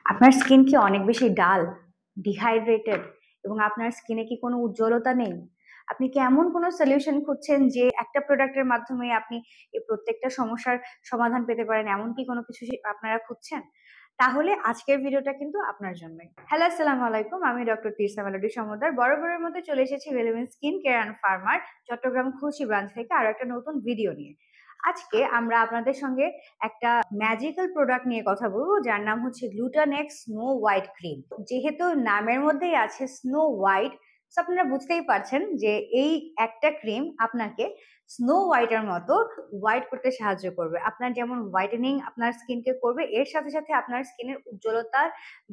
আপনার স্কিন কি অনেক বেশি ডাল, ডিহাইড্রেটেড এবং আপনার স্কিনে কি কোনো উজ্জ্বলতা নেই? আপনি কি এমন কোনো সলিউশন খুঁজছেন যে একটা প্রোডাক্টের মাধ্যমে আপনি এই প্রত্যেকটা সমস্যার সমাধান পেতে পারেন, এমন কি কোনো কিছু আপনারা খুঁজছেন? তাহলে আজকের ভিডিওটা কিন্তু আপনার জন্য। হ্যালো, আসসালামু আলাইকুম। আমি ডক্টর তিরসা মেলোডি সমদ্দার বরাবরের মতো চলে এসেছি relevant skin care and pharma Chittagong Khulshi branch থেকে আরো একটা নতুন ভিডিও নিয়ে। আজকে আমরা আপনাদের সঙ্গে একটা ম্যাজিক্যাল প্রোডাক্ট নিয়ে কথা বলবো, যার নাম হচ্ছে গ্লুটানেক্স স্নো হোয়াইট ক্রিম। যেহেতু নামের মধ্যেই আছে স্নো হোয়াইট, আপনারা বুঝতেই পারছেন যে এই একটা ক্রিম আপনাকে স্নো হোয়াইটের মতো হোয়াইট করতে সাহায্য করবে। আপনার যেমন হোয়াইটেনিং আপনার স্কিনকে করবে, এর সাথে সাথে আপনার স্কিনের উজ্জ্বলতা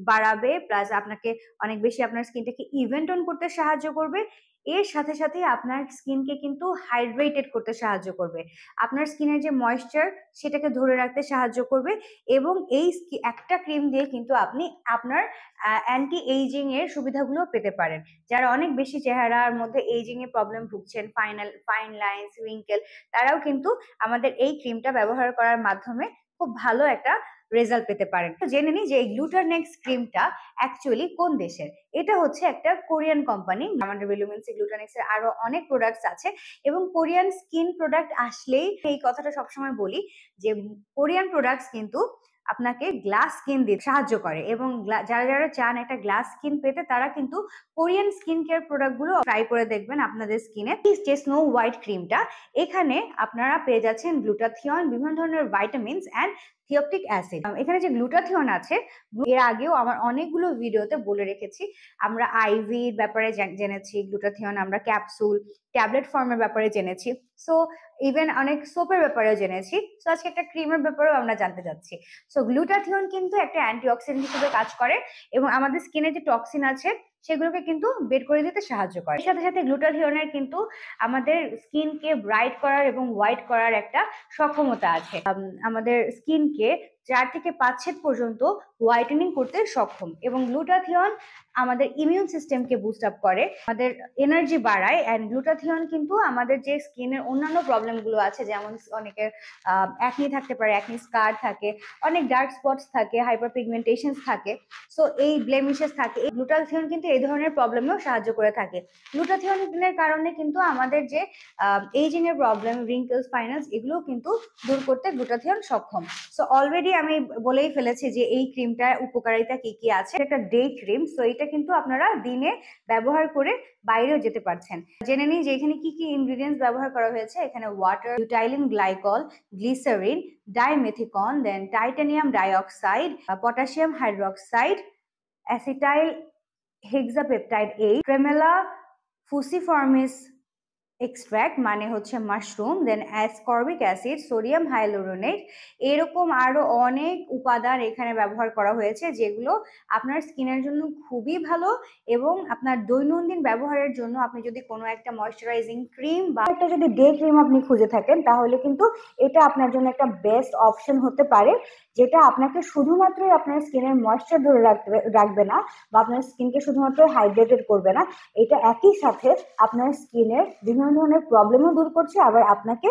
বাড়াবে, প্লাস আপনাকে অনেক বেশি আপনার স্কিনটাকে ইভেন টোন করতে সাহায্য করবে। এর সাথে সাথে আপনার স্কিনকে কিন্তু হাইড্রেটেড করতে সাহায্য করবে, আপনার স্কিনের যে ময়েশ্চার সেটাকে ধরে রাখতে সাহায্য করবে। এবং এই একটা ক্রিম দিয়ে কিন্তু আপনি আপনার অ্যান্টি এইজিং এর সুবিধাগুলো পেতে পারেন। যারা অনেক বেশি চেহারার মধ্যে এইজিং এর প্রবলেম ভুগছেন, ফাইন লাইনস, উইঙ্কেল, তারাও কিন্তু আমাদের এই ক্রিমটা ব্যবহার করার মাধ্যমে খুব ভালো একটা রেজাল্ট পেতে পারেন। তো জেনে নিই যে এই গ্লুটানেক্স ক্রিমটা অ্যাকচুয়ালি কোন দেশের। এটা হচ্ছে একটা কোরিয়ান কোম্পানি। আমাদের রেলুমেন্সি গ্লুটানেক্স এর আরো অনেক প্রোডাক্টস আছে, এবং কোরিয়ান স্কিন প্রোডাক্ট আসলেই এই কথাটা সবসময় বলি যে কোরিয়ান প্রোডাক্টস কিন্তু আপনাকে গ্লাস স্কিন দিতে সাহায্য করে, এবং যারা যারা চান একটা গ্লাস স্কিন পেতে, তারা কিন্তু কোরিয়ান স্কিন কেয়ার প্রোডাক্ট গুলো ট্রাই করে দেখবেন আপনাদের স্কিনে। যে স্নো হোয়াইট ক্রিমটা, এখানে আপনারা পেয়ে যাচ্ছেন গ্লুটাথিয়ন, বিভিন্ন ধরনের ভাইটামিনস অ্যান্ড থিওপটিক অ্যাসিড। এখানে যে গ্লুটাথিয়ন আছে, এর আগেও আমার অনেকগুলো ভিডিওতে বলে রেখেছি। আমরা আইভি ব্যাপারে জেনেছি, গ্লুটাথিয়ন আমরা ক্যাপসুল, ট্যাবলেট ফর্মের ব্যাপারে জেনেছি, সো ইভেন অনেক সোপের ব্যাপারেও জেনেছি। সো আজকে একটা ক্রিমের ব্যাপারেও আমরা জানতে চাচ্ছি। সো গ্লুটাথিয়ন কিন্তু একটা অ্যান্টিঅক্সিডেন্ট হিসেবে কাজ করে, এবং আমাদের স্কিনে যে টক্সিন আছে সেগুলোকে কিন্তু বের করে দিতে সাহায্য করে। এর সাথে সাথে গ্লুটাথিয়নের কিন্তু আমাদের স্কিনকে ব্রাইট করার এবং হোয়াইট করার একটা সক্ষমতা আছে। আমাদের স্কিনকে 4 থেকে 5 শেড পর্যন্ত হোয়াইটেনিং করতে সক্ষম। এবং গ্লুটাথিয়ন আমাদের ইমিউন সিস্টেমকে বুস্ট আপ করে, আমাদের এনার্জি বাড়ায়। অ্যান্ড গ্লুটাথিয়ন কিন্তু আমাদের যে স্কিনের অন্যান্য প্রবলেমগুলো আছে, যেমন অনেকের অ্যাকনি থাকতে পারে, অ্যাকনি স্কার থাকে, অনেক ডার্ক স্পটস থাকে, হাইপার পিগমেন্টেশন থাকে, সো এই ব্লেমিশেস থাকে, এই গ্লুটাথিয়ন কিন্তু এই ধরনের প্রবলেমেও সাহায্য করে থাকে। গ্লুটাথিয়নের কারণে কিন্তু আমাদের যে এইজিং এর প্রবলেম, রিঙ্কেলস, ফাইনালস, এগুলো কিন্তু দূর করতে গ্লুটাথিয়ন সক্ষম। সো অলরেডি আমি বলেই ফেলেছি যে এই ক্রিমটার উপকারিতা কি কি আছে। একটা ডে ক্রিম, সো এটা কিন্তু আপনারা দিনে ব্যবহার করে বাইরেও যেতে পারছেন। জেনে নিই যে এখানে কি কি ইনগ্রিডিয়েন্টস ব্যবহার করা হয়েছে। এখানে water, butylene glycol, glycerin, dimethicone, then titanium dioxide, potassium hydroxide, acetyl hexapeptide 8, tremella fuciformis extract মানে হচ্ছে mushroom, then ascorbic acid, sodium hyaluronate, এরকম আরো অনেক উপাদান এখানে ব্যবহার করা হয়েছে, যেগুলো আপনার স্কিনের জন্য খুবই ভালো। এবং আপনার দৈনন্দিন ব্যবহারের জন্য আপনি যদি কোনো একটা ময়শ্চারাইজিং ক্রিম বা একটা যদি ডে ক্রিম আপনি খুঁজে থাকেন, তাহলে কিন্তু এটা আপনার জন্য একটা বেস্ট অপশন হতে পারে, যেটা আপনাকে শুধুমাত্রই আপনার স্কিনের ময়েশ্চার ধরে রাখবে না, বা আপনার স্কিনকে শুধুমাত্র হাইড্রেটেড করবে না, এটা একই সাথে আপনার স্কিনের বিভিন্ন ধরনের প্রবলেমও দূর করছে, আবার আপনাকে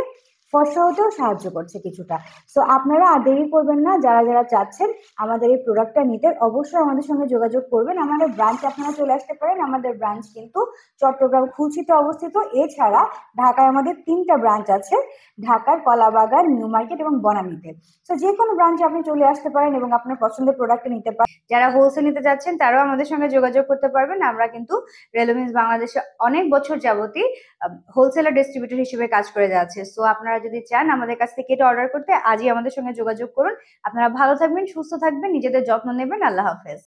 ফর্সা হতেও সাহায্য করছে কিছুটা। সো আপনারা আর দেরি করবেন না, যারা যারা চাচ্ছেন আমাদের এই প্রোডাক্টটা নিতে, অবশ্যই আমাদের সঙ্গে যোগাযোগ করবেন। আমাদের ব্রাঞ্চে আপনারা চলে আসতে পারেন। আমাদের ব্রাঞ্চ কিন্তু চট্টগ্রাম খুলশীতে অবস্থিত। এছাড়া ঢাকায় আমাদের 3টা ব্রাঞ্চ আছে, ঢাকার কলাবাগান, নিউ মার্কেট এবং বনানীতে। সো যে কোনো ব্রাঞ্চে আপনি চলে আসতে পারেন এবং আপনার পছন্দের প্রোডাক্টটা নিতে পারেন। যারা হোলসেল নিতে যাচ্ছেন তারাও আমাদের সঙ্গে যোগাযোগ করতে পারবেন। আমরা কিন্তু রেলোভেন্স বাংলাদেশে অনেক বছর যাবতই হোলসেলার ডিস্ট্রিবিউটর হিসেবে কাজ করে যাচ্ছে। সো আপনারা যদি চান আমাদের কাছ থেকে এটা অর্ডার করতে, আজই আমাদের সঙ্গে যোগাযোগ করুন। আপনারা ভালো থাকবেন, সুস্থ থাকবেন, নিজেদের যত্ন নেবেন। আল্লাহ হাফেজ।